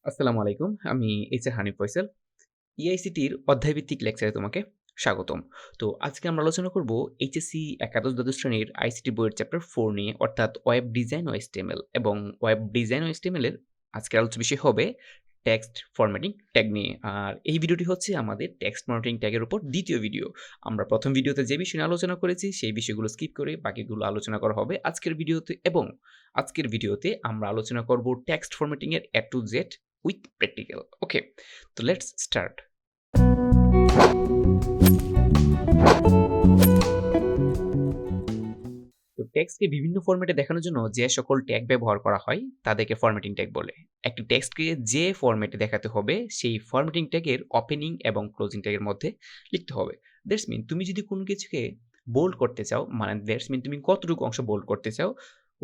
আসসালামু আলাইকুম। আমি এইচআর হানিফ ফয়সাল। ইআইসিটির অধ্যায়ভিত্তিক লেকচারে তোমাকে স্বাগতম। তো আজকে আমরা আলোচনা করব এইচএসসি একাদশ দ্বাদশ শ্রেণীর আইসিটি বইয়ের চ্যাপ্টার 4 নিয়ে অর্থাৎ ওয়েব ডিজাইন ও HTML এবং ওয়েব ডিজাইন ও HTML এর আজকের আলোচ্য বিষয় হবে টেক্সট ফরম্যাটিং ট্যাগ নিয়ে। আর এই ভিডিওটি হচ্ছে আমাদের টেক্সট ফরম্যাটিং ট্যাগের উপর দ্বিতীয় ভিডিও। আমরা প্রথম ভিডিওতে যে বিষয় নিয়ে আলোচনা করেছি সেই বিষয়গুলো স্কিপ করে বাকিগুলো আলোচনা করা হবে আজকের ভিডিওতে এবং আজকের ভিডিওতে আমরা আলোচনা করব টেক্সট ফরম্যাটিং এর A to Z with practical. Okay, so let's start. তো টেক্সটকে বিভিন্ন ফরম্যাটে দেখানোর জন্য যে সকল ট্যাগ ব্যবহার করা হয় তাদেরকে ফরম্যাটিং ট্যাগ বলে। একটি টেক্সটকে যে ফরম্যাটে দেখাতে হবে সেই ফরম্যাটিং ট্যাগের ওপেনিং এবং ক্লোজিং ট্যাগের মধ্যে লিখতে হবে। দ্যাটস মিন তুমি যদি কোনো কিছুকে বোল্ড করতে চাও, মানে দ্যাটস মিন তুমি কতটুকু অংশ বোল্ড করতে চাও,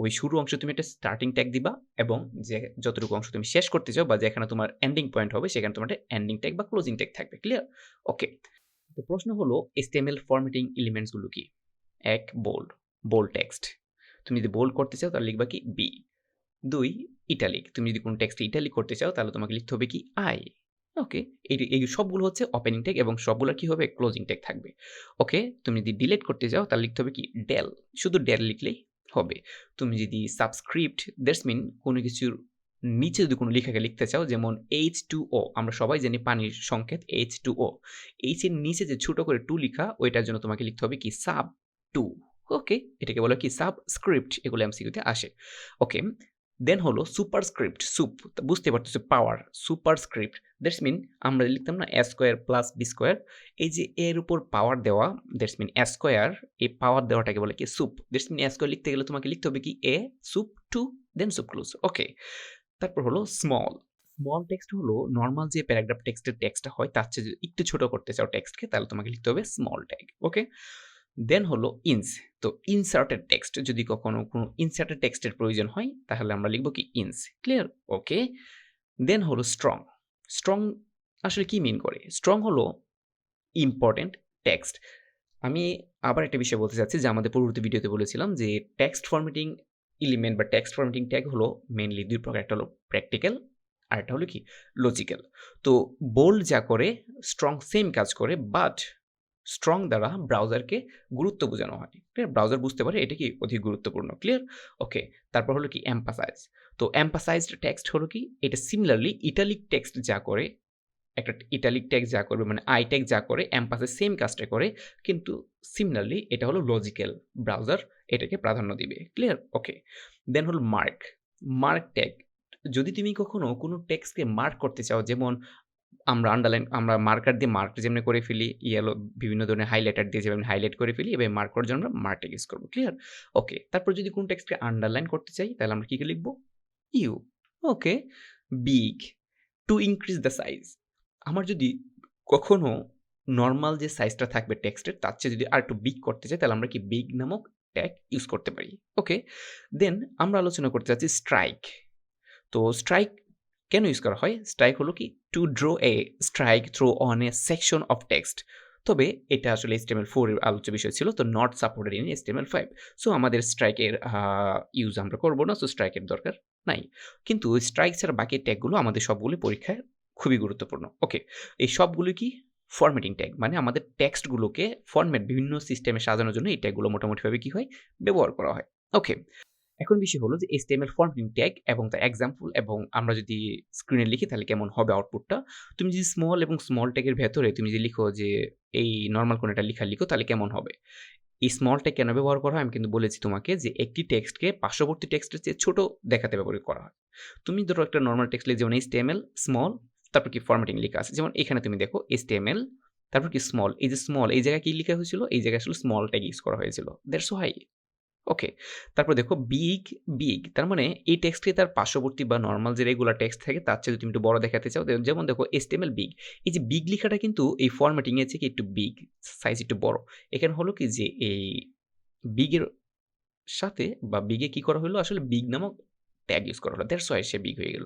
ওই শুরু অংশ তুমি একটা স্টার্টিং ট্যাগ দিবা এবং যে যতটুকু অংশ তুমি শেষ করতে চাও বা যেখানে তোমার এন্ডিং পয়েন্ট হবে সেখানে তোমার একটা এন্ডিং ট্যাগ বা ক্লোজিং ট্যাগ থাকবে। ক্লিয়ার? ওকে। তো প্রশ্ন হলো HTML ফরম্যাটিং এলিমেন্টস গুলো কি? এক, বোল্ড টেক্সট। তুমি যদি বোল্ড করতে চাও তাহলে লিখবা কি বি। ২, ইটালিক। তুমি যদি কোনো টেক্সটে ইটালিক করতে চাও তাহলে তোমাকে লিখতে হবে কি আই। ওকে। এই সবগুলো হচ্ছে ওপেনিং ট্যাগ এবং সবগুলোর কি হবে ক্লোজিং ট্যাগ থাকবে। ওকে। তুমি যদি ডিলিট করতে চাও তাহলে লিখতে হবে কি ডেল। শুধু ডেল লিখলেই হবে। তুমি যদি সাবস্ক্রিপ্ট দ্যাটস মিন কোনো কিছুর নিচে যদি কোনো লেখাকে লিখতে চাও, যেমন H2O, আমরা সবাই জানি পানির সংকেত H2O, এইচ এর নিচে যে ছোট করে 2 লিখা ওইটার জন্য তোমাকে লিখতে হবে কি সাব 2। ওকে, এটাকে বলে কি সাবস্ক্রিপ্ট, এগুলো এমসিকিউতে আসে। ওকে, দেন হলো সুপারস্ক্রিপ্ট। বুঝতে পারতেছো পাওয়ার। সুপারস্ক্রিপ্ট দ্যাটস মিন আমরা লিখতাম না a square plus b square, এই যে এর উপর পাওয়ার দেওয়া দ্যাটস মিন a স্কয়ার, এই পাওয়ার দেওয়াটাকে বলে কি sup. That's mean a square লিখতে গেলে তোমাকে লিখতে হবে কি a sup 2 then sup close. Okay, তারপর হলো স্মল। স্মল টেক্সট হলো নরমাল যে প্যারাগ্রাফ টেক্সটের টেক্সটটা হয় তার চেয়ে যদি একটু ছোট করতে চাও টেক্সটকে তাহলে তোমাকে লিখতে হবে স্মল ট্যাগ। ওকে, দেন হলো ইনস। তো ইনসার্টেড টেক্সট, যদি কখনো কোনো ইনসার্টেড টেক্সটের প্রয়োজন হয় তাহলে আমরা লিখব কি ইনস। ক্লিয়ার? ওকে, দেন হলো স্ট্রং। স্ট্রং আসলে কি মিন করে? স্ট্রং হলো ইম্পর্টেন্ট টেক্সট। আমি আবার একটা বিষয় বলতে চাচ্ছি যে আমাদের পূর্ববর্তী ভিডিওতে বলেছিলাম যে টেক্সট ফরম্যাটিং এলিমেন্ট বা টেক্সট ফরম্যাটিং ট্যাগ হলো মেইনলি ২ প্রকার। একটা হলো প্র্যাকটিক্যাল আর একটা হলো কি লজিক্যাল। তো বোল্ড যা করে স্ট্রং সেম কাজ করে, বাট স্ট্রং দ্বারা ব্রাউজারকে গুরুত্ব বোঝানো হয়। ক্লিয়ার? ব্রাউজার বুঝতে পারে এটা কি অধিক গুরুত্বপূর্ণ। ক্লিয়ার? ওকে, তারপর হলো কি এমফাসাইজ। তো এমফাসাইজড টেক্সট হলো কি এটা সিমিলারলি ইটালিক টেক্সট যা করে, একটা ইটালিক ট্যাগ যা করবে মানে আই ট্যাগ যা করে এমপাসে সেম কাজটা করে, কিন্তু সিমিলারলি এটা হলো লজিক্যাল, ব্রাউজার এটাকে প্রাধান্য দিবে। ক্লিয়ার? ওকে, দেন হলো মার্ক ট্যাগ। যদি তুমি কখনো কোনো টেক্সটকে মার্ক করতে চাও, যেমন আমরা মার্কার দিয়ে মার্ক যেমনি করে ফেলি, ইয়েলো বিভিন্ন ধরনের হাইলাইটার দিয়ে যেমন হাইলাইট করে ফেলি, এভাবে মার্ক করার জন্য আমরা মার্ক ট্যাগ ইউজ করব। ক্লিয়ার? ওকে, তারপর যদি কোনো টেক্সটকে আন্ডারলাইন করতে চাই তাহলে আমরা কি লিখব? You. Okay, big, to increase the size. আমার যদি কখনো নরমাল যে সাইজটা থাকবে টেক্সটের তার চেয়ে যদি আরেকটু বিগ করতে চাই তাহলে আমরা কি বিগ নামক ট্যাগ ইউজ করতে পারি। ওকে, দেন আমরা আলোচনা করতে চাচ্ছি স্ট্রাইক। তো স্ট্রাইক কেন ইউজ করা হয়? স্ট্রাইক হলো কি two draw A strike through on a section of text. তবে এটা আসলে HTML4 এর আলোচ্য বিষয় ছিল, তো not supported in HTML5। So আমাদের স্ট্রাইকের ইউজ আমরা করব না, সো স্ট্রাইকের দরকার নাই। কিন্তু স্ট্রাইক ছাড়া বাকি ট্যাগগুলো আমাদের সবগুলো পরীক্ষায় খুবই গুরুত্বপূর্ণ। ওকে, এই সবগুলো কি ফরম্যাটিং ট্যাগ, মানে আমাদের টেক্সটগুলোকে ফরম্যাট বিভিন্ন সিস্টেমে সাজানোর জন্য এই ট্যাগগুলো মোটামুটিভাবে কি হয় ব্যবহার করা হয়। ওকে, এখন বিষয় হলো যে HTML ফরম্যাটিং ট্যাগ এবং তার এক্সাম্পল এবং আমরা যদি স্ক্রিনে লিখি তাহলে কেমন হবে আউটপুটটা। তুমি যদি স্মল এবং স্মল ট্যাগের ভেতরে তুমি যদি লিখো যে এই নরমাল কোনো একটা লেখা লিখো তাহলে কেমন হবে? এই স্মল ট্যাগ কেন ব্যবহার করা হয় আমি কিন্তু বলেছি তোমাকে যে একটি টেক্সটকে পার্শ্ববর্তী টেক্সটের চেয়ে ছোট দেখাতে ব্যবহার করা হয়। তুমি ধরো একটা নরমাল টেক্সট লিখে যেমন HTML স্মল, তারপর কি ফরম্যাটিং লেখা আছে, যেমন এখানে তুমি দেখো HTML তারপর কি স্মল, এই যে স্মল এই জায়গায় কি লেখা হয়েছিল, এই জায়গায় আসলে স্মল ট্যাগ ইউজ করা হয়েছিল। That's why. ওকে, তারপর দেখো বিগ তার মানে এই টেক্সটকে তার পার্শ্ববর্তী বা নরমাল যে রেগুলার টেক্সট থাকে তার চেয়ে তুমি একটু বড় দেখাতে চাও, যেমন দেখো HTML বিগ, এই যে বিগ লেখাটা কিন্তু এই ফরম্যাটিং এর থেকে একটু বিগ, সাইজ একটু বড়। এখানে হলো কি যে এই বিগের সাথে বা বিগে কি করা হলো আসলে বিগ নামক ট্যাগ ইউজ করা হলো, দ্যাটস ওয়াই সে বিগ হয়ে গেল।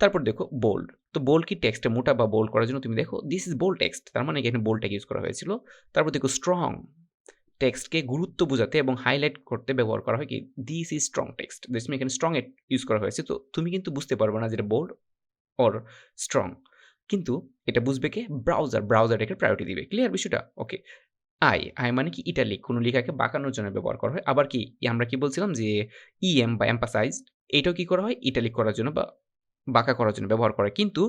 তারপর দেখো বোল্ড। তো বোল্ড কি টেক্সটটা মোটা বা বোল্ড করার জন্য তুমি দেখো দিস ইজ বোল্ড টেক্সট, তার মানে এখানে বোল্ড ট্যাগ ইউজ করা হয়েছিল। তারপর দেখো স্ট্রং, টেক্সটকে গুরুত্ব বোঝাতে এবং হাইলাইট করতে ব্যবহার করা হয় কি দিস ইজ স্ট্রং টেক্সট, এখানে স্ট্রং ইউজ করা হয়েছে। তো তুমি কিন্তু বুঝতে পারবে না যেটা বোল্ড অর স্ট্রং। কিন্তু এটা বুঝবে কে? ব্রাউজার এটাকে প্রায়োরিটি দিবে। ক্লিয়ার বিষয়টা? ওকে। আই মানে কি ইটালিক কোনো লেখাকে বাঁকানোর জন্য ব্যবহার করা হয়। আবার কি আমরা কি বলছিলাম যে ইএম বা এমফাসাইজড এটাও কি করা হয়? ইটালিক করার জন্য বা বাঁকা করার জন্য ব্যবহার করা হয়। কিন্তু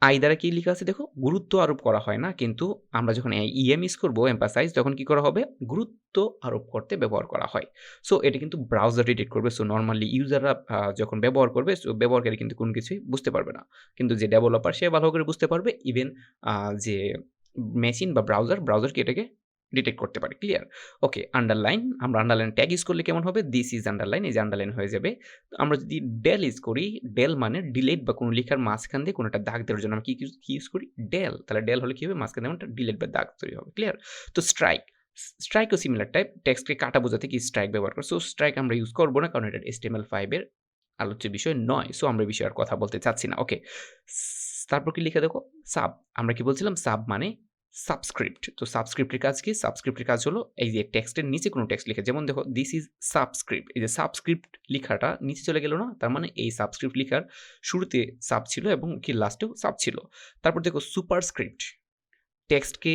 আই দ্বারা কি লিখা আছে দেখো? গুরুত্ব আরোপ করা হয় না। কিন্তু আমরা যখন ইএম ইউজ করব এমফাসাইজ তখন কি করা হবে? গুরুত্ব আরোপ করতে ব্যবহার করা হয়। সো এটা কিন্তু ব্রাউজার ডিটেক্ট করবে। সো নরমালি ইউজাররা যখন ব্যবহার করবে সো ব্যবহারকারী কিন্তু কোনো কিছুই বুঝতে পারবে না। কিন্তু যে ডেভেলপার সে ভালো করে বুঝতে পারবে। ইভেন যে মেশিন বা ব্রাউজার কি এটাকে ডিটেক্ট করতে পারে। ক্লিয়ার? ওকে, আন্ডারলাইন আমরা আন্ডারলাইন ট্যাগ ইউজ করলে কেমন হবে? দিস ইজ আন্ডারলাইন এই যে আন্ডারলাইন হয়ে যাবে। তো আমরা যদি ডেল ইউজ করি, ডেল মানে ডিলিট বা কোনো লেখার মাঝখান দিয়ে কোনো একটা দাগ দেওয়ার জন্য আমরা কি ইউজ করি? ডেল। তাহলে ডেল হলে কি হবে? মাঝখান দিয়ে একটা ডিলিট বা দাগ তৈরি হবে। ক্লিয়ার? তো স্ট্রাইকও সিমিলার টাইপ। টেক্সটকে কাটা বোঝাতে কি স্ট্রাইক ব্যবহার করে। সো স্ট্রাইক আমরা ইউজ করব না কারণ এটা HTML5 এর আলোচ্য বিষয় নয়। সো আমরা এই বিষয়ে আর কথা বলতে চাচ্ছি না। ওকে। তারপর কি লিখে দেখো? সাব। আমরা কি বলছিলাম? সাব মানে সাবস্ক্রিপ্ট। তো সাবস্ক্রিপ্টের কাজ কি? সাবস্ক্রিপ্টের কাজ হলো এই যে টেক্সটের নিচে কোনো টেক্সট লিখে। যেমন দেখো দিস ইজ সাবস্ক্রিপ্ট। এই যে সাবস্ক্রিপ্ট লিখাটা নিচে চলে গেল না? তার মানে এই সাবস্ক্রিপ্ট লিখার শুরুতে সাব ছিল এবং কি লাস্টেও সাব ছিল। তারপর দেখো সুপারস্ক্রিপ্ট। টেক্সটকে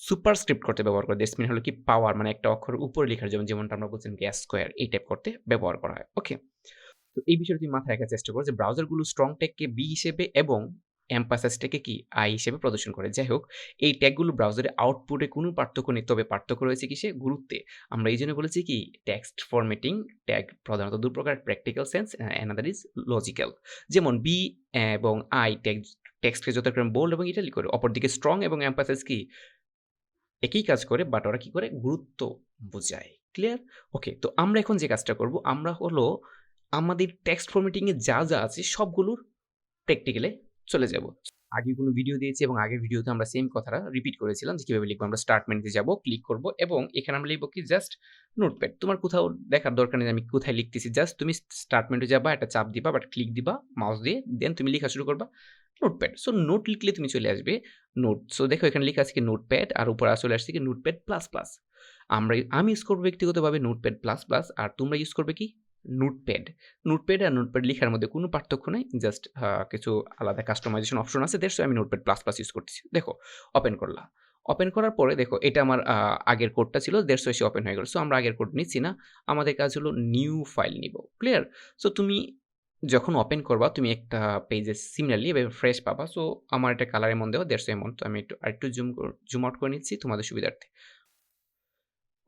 সুপারস্ক্রিপ্ট করতে ব্যবহার করে। দ্যাটস মিন হলো কি পাওয়ার মানে একটা অক্ষরের উপরে লেখার যেমনটা আমরা বলছিলাম কি স্কয়ার এই টাইপ করতে ব্যবহার করা হয়। ওকে। তো এই বিষয়টা তুমি মাথায় রাখার চেষ্টা করো যে ব্রাউজারগুলো স্ট্রং ট্যাগকে বি হিসেবে এবং এমফাসাইজটাকে কি আই হিসেবে প্রদর্শন করে। যাই হোক, এই ট্যাগগুলো ব্রাউজারে আউটপুটে কোনো পার্থক্য নেই। তবে পার্থক্য রয়েছে কিসে? গুরুত্বে। আমরা এইজন্য বলেছি কি টেক্সট ফরম্যাটিং ট্যাগ প্রধানত ২ প্রকার practical sense another is logical. যেমন বি এবং আই টেক্সটকে যথাক্রমে বোল্ড এবং ইটালিক করে। অপরদিকে স্ট্রং এবং এমফাসাইজ কি একই কাজ করে বাট ওরা কি করে? গুরুত্ব বোঝায়। ক্লিয়ার? ওকে, তো আমরা এখন যে কাজটা করব আমরা হলো আমাদের টেক্সট ফরম্যাটিং এ যা আছে সবগুলোর প্র্যাকটিক্যালে চলে যাব। আগে কোনো ভিডিও দিয়েছি এবং আগের ভিডিওতে আমরা সেম কথাটা রিপিট করেছিলাম যে কিভাবে লিখবো। আমরা স্টার্ট মেনুতে যাব, ক্লিক করব এবং এখানে আমরা লিখব কি জাস্ট নোটপ্যাড। তোমার কোথাও দেখার দরকার নেই আমি কোথায় লিখতেছি। জাস্ট তুমি স্টার্ট মেনুতে যাবা, একটা চাপ দিবা বাট ক্লিক দিবা মাউস দিয়ে দেন তুমি লেখা শুরু করবা নোটপ্যাড। সো নোট লিখলে তুমি চলে আসবে নোট। সো দেখো এখানে লেখা আছে কি নোটপ্যাড আর উপরে চলে আসছে কি নোটপ্যাড প্লাস প্লাস। আমি ইউজ করব ব্যক্তিগতভাবে নোটপ্যাড প্লাস প্লাস আর তোমরা ইউজ করবে কি নোটপ্যাড। নোটপ্যাড আর নোটপ্যাড লেখার মধ্যে কোনো পার্থক্য নাই। জাস্ট কিছু আলাদা কাস্টমাইজেশন অপশন আছে। দ্যাটস ওয়াই আমি নোটপ্যাড প্লাস প্লাস ইউজ করতেছি। দেখো ওপেন করলা। ওপেন করার পরে দেখো এটা আমার আগের কোডটা ছিল। দ্যাটস ওয়াই সে ওপেন হয়ে গেল। সো আমরা আগের কোড নিচ্ছি না। আমাদের কাজ হলো নিউ ফাইল নিব। ক্লিয়ার? সো তুমি যখন ওপেন করবা তুমি একটা পেজে সিমিলারলি এভাবে ফ্রেশ পাবা। সো আমার এটা কালার এমন দেওয়া দ্যাটস এমন। তো আমি আরেকটু জুম আউট করে নিচ্ছি তোমাদের সুবিধার্থে।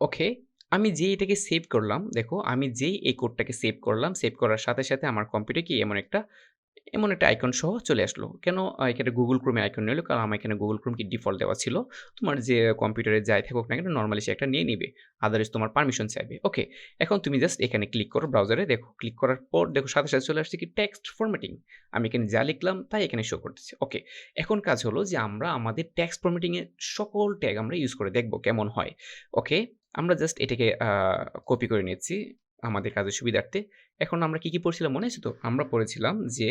ওকে, আমি যেই এটাকে সেভ করলাম, দেখো আমি যেই এই কোডটাকে সেভ করলাম, সেভ করার সাথে আমার কম্পিউটারে কি এমন একটা আইকন সহ চলে আসলো। কেন এখানে Google Chrome এর আইকন নিলো? কারণ আমার এখানে Google Chrome কি ডিফল্ট দেওয়া ছিল। তোমার যে কম্পিউটারে যাই থাকুক না কেন নরমালি সে একটা নিয়ে নিবে। আদারওয়াইজ তোমার পারমিশন চাইবে। ওকে, এখন তুমি জাস্ট এখানে ক্লিক করো ব্রাউজারে দেখো, ক্লিক করার পর দেখো সাথে চলে আসছে কি টেক্সট ফরম্যাটিং। আমি এখানে যা লিখলাম তাই এখানে শো করতেছে। ওকে, এখন কাজ হলো যে আমরা আমাদের টেক্সট ফরম্যাটিং এর সকল ট্যাগ আমরা ইউজ করে দেখব কেমন হয়। ওকে, আমরা জাস্ট এটাকে কপি করে নিচ্ছি আমাদের কাজের সুবিধার্থে। এখন আমরা কি পড়ছিলাম মনে আছে তো? আমরা পড়েছিলাম যে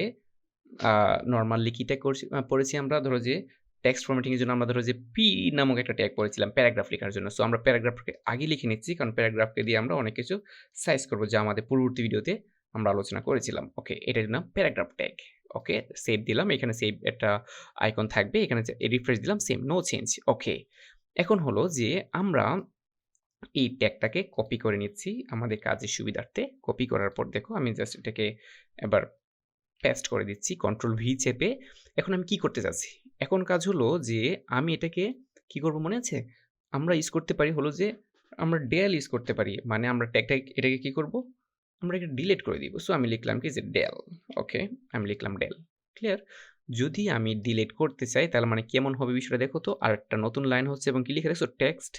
নরমালি কি ট্যাগ পড়েছি আমরা ধরো যে টেক্সট ফরম্যাটিং এর জন্য আমরা ধরো যে পি নামক একটা ট্যাগ পড়েছিলাম প্যারাগ্রাফ লেখার জন্য। সো আমরা প্যারাগ্রাফকে আগে লিখে নিচ্ছি কারণ প্যারাগ্রাফকে দিয়ে আমরা অনেক কিছু সাইজ করব যা আমাদের পূর্ববর্তী ভিডিওতে আমরা আলোচনা করেছিলাম। ওকে, এটার নাম প্যারাগ্রাফ ট্যাগ। ওকে, সেভ দিলাম। এখানে সেভ একটা আইকন থাকবে। এখানে রিফ্রেশ দিলাম সেম নো চেঞ্জ। ওকে, এখন হলো যে আমরা এই ট্যাগটাকে কপি করে নিচ্ছি আমাদের কাজের সুবিধার্থে। কপি করার পর দেখো আমি জাস্ট এটাকে এবার পেস্ট করে দিচ্ছি কন্ট্রোল ভি চেপে। এখন আমি কি করতে যাচ্ছি? এখন কাজ হলো যে আমি এটাকে কি করব মনে আছে? আমরা ইউজ করতে পারি হলো যে আমরা ডেল ইউজ করতে পারি। মানে আমরা এটাকে কি করব? আমরা এটা ডিলিট করে দিব। সো আমি লিখলাম কি যে ডেল। ওকে, আমি লিখলাম ডেল। ক্লিয়ার? যদি আমি ডিলিট করতে চাই তাহলে মানে কেমন হবে বিষয়টা দেখো তো। আরেকটা নতুন লাইন হচ্ছে এবং কি লিখে রাখছো টেক্সট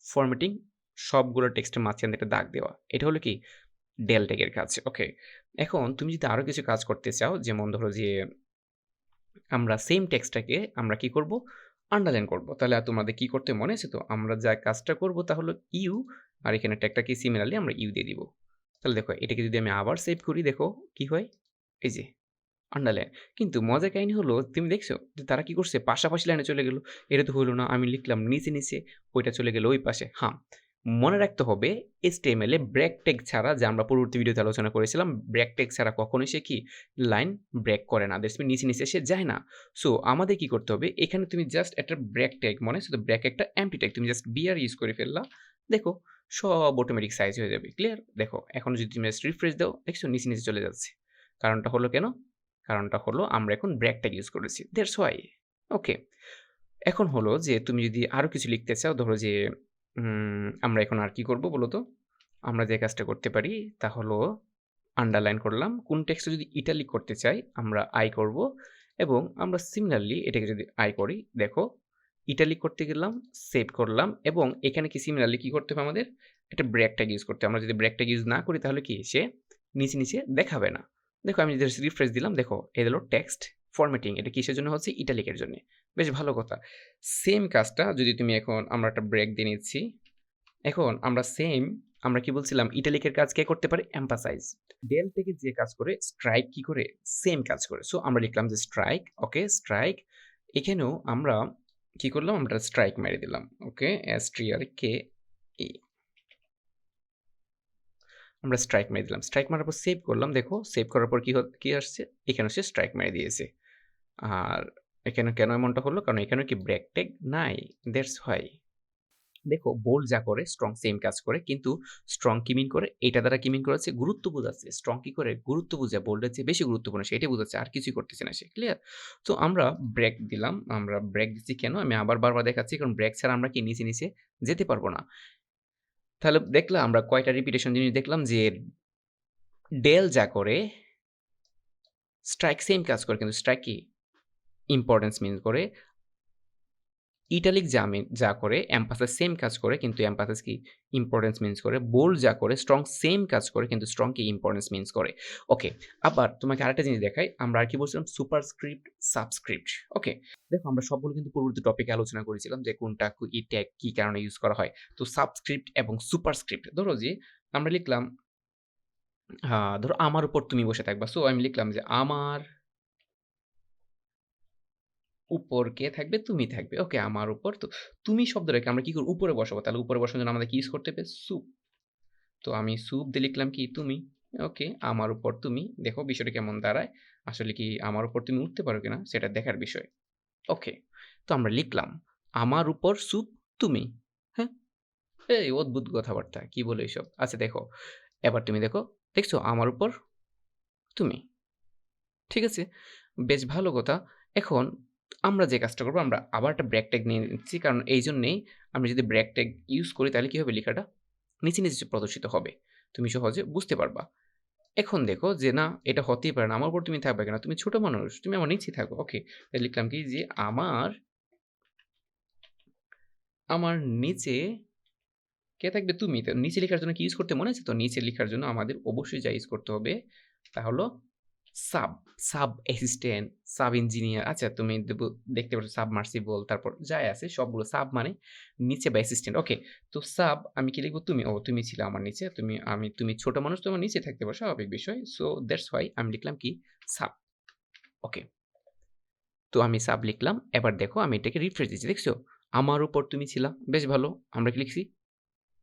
ফরম্যাটিং সবগুলো টেক্সটের মাঝখানে একটা দাগ দেওয়া। এটা হলো কি ডেল ট্যাগের কাজ। ওকে, এখন তুমি যদি আরো কিছু কাজ করতে চাও যেমন ধরো যে আমরা সেম টেক্সটটাকে আমরা কি করব? আন্ডারলাইন করব। তাহলে তোমাদের কি করতে মনে আছে তো? আমরা যা কাজটা করব তা হলো ইউ আর এখানে ট্যাগটাকে সিমিলারলি আমরা ইউ দিয়ে দিব। তাহলে দেখো এটাকে যদি আমি আবার সেভ করি দেখো কি হয়? এই যে আন্ডারলাইন। কিন্তু মজার কাহিনী হলো তুমি দেখছো যে তারা কি করছে? পাশাপাশি লাইনে চলে গেল। এটা তো হলো না। আমি লিখলাম নিচে, ওইটা চলে গেল ওই পাশে। হ্যাঁ, মনে রাখতে হবে HTML এ ব্রেক ট্যাগ ছাড়া, যে আমরা পূর্ববর্তী ভিডিওতে আলোচনা করেছিলাম, ব্রেক ট্যাগ ছাড়া কখনোই সে কি লাইন ব্রেক করে না। দ্যাটস মিন নিচে সে যায় না। সো আমাদের কি করতে হবে, এখানে তুমি জাস্ট একটা ব্রেক ট্যাগ, মনে আছে তো, ব্রেক একটা এম্পটি ট্যাগ, তুমি জাস্ট বিআর ইউজ করে ফেললা, দেখো সব অটোমেটিক সাইজ হয়ে যাবে। ক্লিয়ার? দেখো এখন যদি তুমি জাস্ট রিফ্রেশ দাও, দেখছো নিচে চলে যাচ্ছে। কারণটা হলো কেন? কারণটা হলো আমরা এখন ব্রেক ট্যাগ ইউজ করেছি। That's why. ওকে। এখন হলো যে তুমি যদি আরো কিছু লিখতে চাও, ধরো যে আমরা এখন আর কি করব বলো তো? আমরা যে কাজটা করতে পারি তা হলো আন্ডারলাইন করলাম। কোন টেক্সটে যদি ইটালিক করতে চাই আমরা আই করব, এবং আমরা সিমিলারলি এটাকে যদি আই করি, দেখো ইটালিক করতে গেলাম, সেভ করলাম, এবং এখানে কি সিমিলারলি কি করতে হবে আমাদের? একটা ব্রেক ট্যাগ ইউজ করতে হবে। আমরা যদি ব্রেক ট্যাগ ইউজ না করি তাহলে কি সে নিচে দেখাবে না। দেখো আমি জাস্ট রিফ্রেশ দিলাম, দেখো এই হলো টেক্সট ফরম্যাটিং। এটা কিসের জন্য হচ্ছে? ইটালিকের জন্য। বেশ ভালো কথা। সেম কাজটা যদি তুমি এখন আমরা একটা ব্রেক দিয়ে নিচ্ছি। এখন আমরা কি বলছিলাম, ইটালিকের কাজ কে করতে পারে? এমফাসাইজ। ডেল থেকে যে কাজ করে স্ট্রাইক কি করে? সেম কাজ করে। সো আমরা লিখলাম যে স্ট্রাইক, ওকে স্ট্রাইক। এখানেও আমরা কি করলাম? আমরা স্ট্রাইক মেরে দিলাম, ওকে STRK ই, আমরা স্ট্রাইক মেরে দিলাম। স্ট্রাইক মারার পর সেভ করলাম, দেখো সেভ করার পর কি আসছে? এখানে সে স্ট্রাইক মেরে দিয়েছে। আর এখানে কেন এমনটা হলো? কারণ এখানে কি ব্রেক ট্যাগ নাই, দ্যাটস হোয়াই। দেখো বোল্ড যা করে স্ট্রং সেম কাজ করে, কিন্তু স্ট্রং কি মিন করে? এটা দ্বারা কি মিন করেছে? গুরুত্ব বোঝাচ্ছে। স্ট্রং কি করে? গুরুত্ব বোঝায়, বোল্ডের চেয়ে বেশি গুরুত্বপূর্ণ সেটাই বোঝাচ্ছে, আর কিছুই করতেছে না সে। ক্লিয়ার? তো আমরা ব্রেক দিলাম, আমরা ব্রেক দিচ্ছি কেন আমি আবার বারবার দেখাচ্ছি, কারণ ব্রেক ছাড়া আমরা কি নিচে যেতে পারবো না। তাহলে দেখলাম আমরা কয়টা রিপিটেশন জিনিস দেখলাম, যে ডেল যা করে স্ট্রাইক সেম কাজ করে, কিন্তু স্ট্রাইক কি ইম্পর্টেন্স মিন করে। ইটালিক যা করে এমফাসিস সেম কাজ করে, কিন্তু এমফাসিস কি ইম্পর্টেন্স মিন্স করে। বোল্ড যা করে স্ট্রং সেম কাজ করে, কিন্তু স্ট্রং কি ইম্পর্টেন্স মিন্স করে। ওকে, আবার তোমাকে আরেকটা জিনিস দেখাই। আমরা আর কি বলছিলাম? Superscript, subscript. ওকে, দেখো আমরা সবগুলো কিন্তু পূর্ববর্তী টপিকে আলোচনা করেছিলাম যে কোনটা ই ট্যাগ কি কারণে ইউজ করা হয়। তো সাবস্ক্রিপ্ট এবং সুপারস্ক্রিপ্ট, ধরো যে আমরা লিখলাম ধরো আমার উপর তুমি বসে থাকবা। সো আমি লিখলাম যে আমার উপর কে থাকবে? তুমি থাকবে। ওকে, আমার উপর। তো তুমি শব্দটাকে আমরা কি করব? উপরে বসাবো। তাহলে উপরে বসানোর জন্য আমাদের কি ইউজ করতে হবে? সুপ। তো আমি সুপ দিয়ে লিখলাম কি? তুমি। ওকে, আমার উপর তুমি। দেখো বিষয়টা কেমন দাঁড়ায়। আসলে কি আমার উপর তুমি উঠতে পারো কিনা সেটা দেখার বিষয়। ওকে, তো আমরা লিখলাম আমার উপর সুপ তুমি। হ্যাঁ? এই অদ্ভুত কথাবার্তা। কি বলে এসব? আচ্ছা দেখো, এবার তুমি দেখো। দেখছো? আমার উপর তুমি। ঠিক আছে? বেশ ভালো কথা। এখন আমরা যে কাজটা করব, আমরা আবার একটা ব্রেক ট্যাগ নিয়ে নিচ্ছি। কারণ এইজন্যেই আমরা যদি ব্রেক ট্যাগ ইউজ করি তাহলে কি হবে? লেখাটা নিচে প্রদর্শিত হবে। তুমি সহজে বুঝতে পারবা। এখন দেখো যে না, এটা হতেই পারে না। আমার উপর তুমি থাকবে কেন? তুমি ছোট মানুষ। তুমি আমার নিচেই থাকো। ওকে, তাই লিখলাম কি যে আমার নিচে কে থাকবে? তুমি। তো নিচে লেখার জন্য কি ইউজ করতে মনে আছে তো? নিচে লেখার জন্য আমাদের অবশ্যই যা ইউজ করতে হবে তা হলো sub, sub assistant, sub engineer. আচ্ছা তুমি দেখতে পাচ্ছ সাবমার্সিবল, তারপর যাই আছে সবগুলো সাব মানে নিচে বা অ্যাসিস্ট্যান্ট। ওকে, তো সাব আমি কি লিখবো? তুমি। ও তুমি ছিলে আমার নিচে, তুমি ছোট মানুষ, তোমার নিচে থাকতে পারো, স্বাভাবিক বিষয়। সো দ্যাটস হোয়াই আমি লিখলাম কি সাব। ওকে, তো আমি সাব লিখলাম। এবার দেখো আমি এটাকে রিফ্রেশ দিচ্ছি, দেখছো? আমার উপর তুমি ছিলা, বেশ ভালো। আমরা কি লিখছি?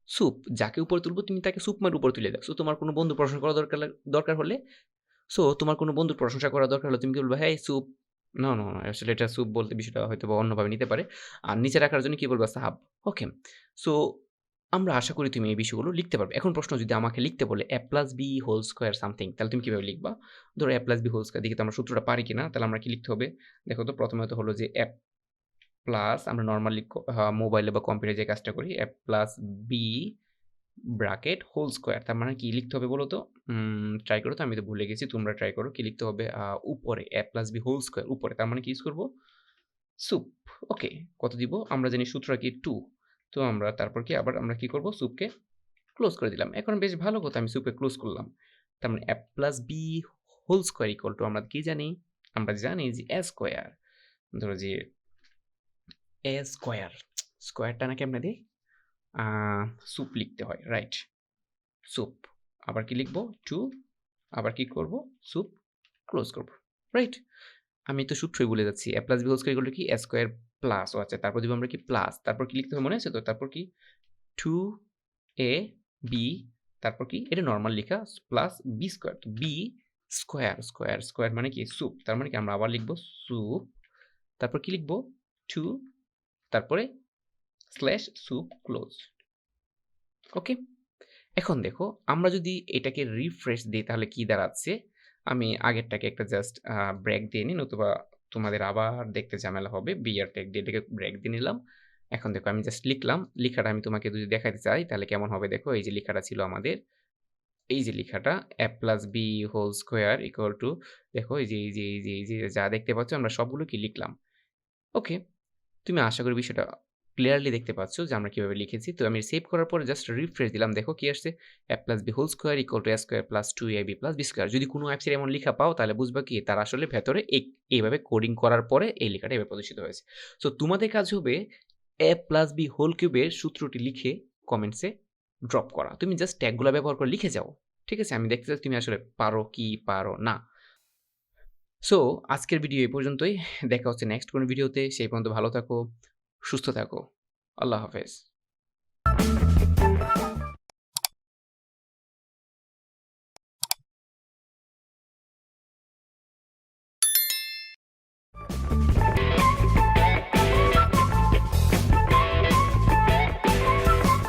সুপ। যাকে উপরে তুলবো তুমি তাকে সুপ মার উপরে তুলে দাও। সো তোমার কোনো বন্ধু প্রশ্ন করা দরকার হলে, তোমার কোনো বন্ধুর প্রশংসা করা দরকার হলে তুমি কি বলবা? হেই সুপ। না, না, না, আসলে এটা সুপ বলতে বিষয়টা হয়তোবা অন্যভাবে নিতে পারে। আর নিচে রাখার জন্য কি বলবা? সাহাব। ওকে। সো আমরা আশা করি তুমি এই বিষয়গুলো লিখতে পারবে। এখন প্রশ্ন, যদি আমাকে লিখতে বলে a plus b whole square something, তাহলে তুমি কিভাবে লিখবা? ধরো a plus b whole square, দেখি তো আমরা সূত্রটা পারি কিনা। তাহলে আমরা কি লিখতে হবে? দেখো তো, প্রথমে তো হলো যে a প্লাস, আমরা নরমালি মোবাইলে বা কম্পিউটারে যে কাজটা করি, a plus b bracket whole square, তার মানে কি লিখতে হবে বলো তো? ট্রাই করো তো, আমি তো ভুলে গেছি, তোমরা ট্রাই করো। কি লিখতে হবে? উপরে a plus b whole square উপরে, তার মানে কি ইউজ করবো? সুপ। ওকে, কত দিব? আমরা জানি সূত্রটা কি 2। তো আমরা তারপর কি আবার আমরা কি করব? সুপকে ক্লোজ করে দিলাম। এখন বেশ ভালো কথা, আমি সুপকে ক্লোজ করলাম। তার মানে a plus b whole square equal to আমরা কি জানি? আমরা জানি যে a স্কয়ার। ধরো যে a স্কয়ার, স্কয়ারটা না কেমনে দেই? সুপ লিখতে হয়, রাইট? সুপ। আবার কি লিখবো? 2, আবার কি করব? সুপ ক্লোজ করব, রাইট? আমি তো সূত্রই ভুলে যাচ্ছি। a plus b whole square equal to কি? a স্কয়ার প্লাস, ও আচ্ছা, তারপর দিব আমরা কি প্লাস, তারপর কি লিখতে হবে মনে আছে তো? তারপর কি? 2 এ বি তারপর কি এটা নরমাল লেখা প্লাস বি স্কয়ার। তো বি স্কয়ার স্কয়ার স্কয়ার মানে কি সুপ। তার মানে কি আমরা আবার লিখব সুপ, তারপর কি লিখব 2 তারপরে স্ল্যাশ সুপ ক্লোজ। ওকে, এখন দেখো আমরা যদি এটাকে রিফ্রেশ দিই তাহলে কি দাঁড়াচ্ছে। আমি আগেরটাকে একটা জাস্ট ব্রেক দিয়ে নিই, নতুবা তোমাদের আবার দেখতে ঝামেলা হবে। বিআর ট্যাগ দিয়ে এটাকে ব্রেক দিয়ে নিলাম। এখন দেখো আমি জাস্ট লিখলাম, লিখাটা আমি তোমাকে যদি দেখাতে চাই তাহলে কেমন হবে দেখো। এই যে লেখাটা ছিল আমাদের, এই যে লেখাটা a plus B whole square equal to, দেখো এই যে এই যে এই যে এই যে যা দেখতে পাচ্ছ আমরা সবগুলো কি লিখলাম। ওকে, তুমি আশা করি বিষয়টা ক্লিয়ারলি দেখতে পাচ্ছ যে আমরা কিভাবে লিখেছি। তো আমি সেভ করার পরে জাস্ট রিফ্রেশ দিলাম, দেখো কি আসছে, a plus B whole square equal to a square plus 2ab plus B square. যদি কোনো ওয়েবসাইটে এমন লেখা পাও তাহলে বুঝবা কি তার আসলে ভেতরে এইভাবে কোডিং করার পরে এই লেখাটা এভাবে প্রদর্শিত হয়েছে। সো তোমাদের কাজ হবে a প্লাস বি হোল কিউবের সূত্রটি লিখে কমেন্টসে ড্রপ করা। তুমি জাস্ট ট্যাগগুলো ব্যবহার করে লিখে যাও। ঠিক আছে, আমি দেখতে চাই তুমি আসলে পারো কি পারো না। সো আজকের ভিডিও এই পর্যন্তই। দেখা হচ্ছে নেক্সট কোনো ভিডিওতে। সেই পর্যন্ত ভালো থাকো, সুস্থ থাকো। আল্লাহ হাফেজ।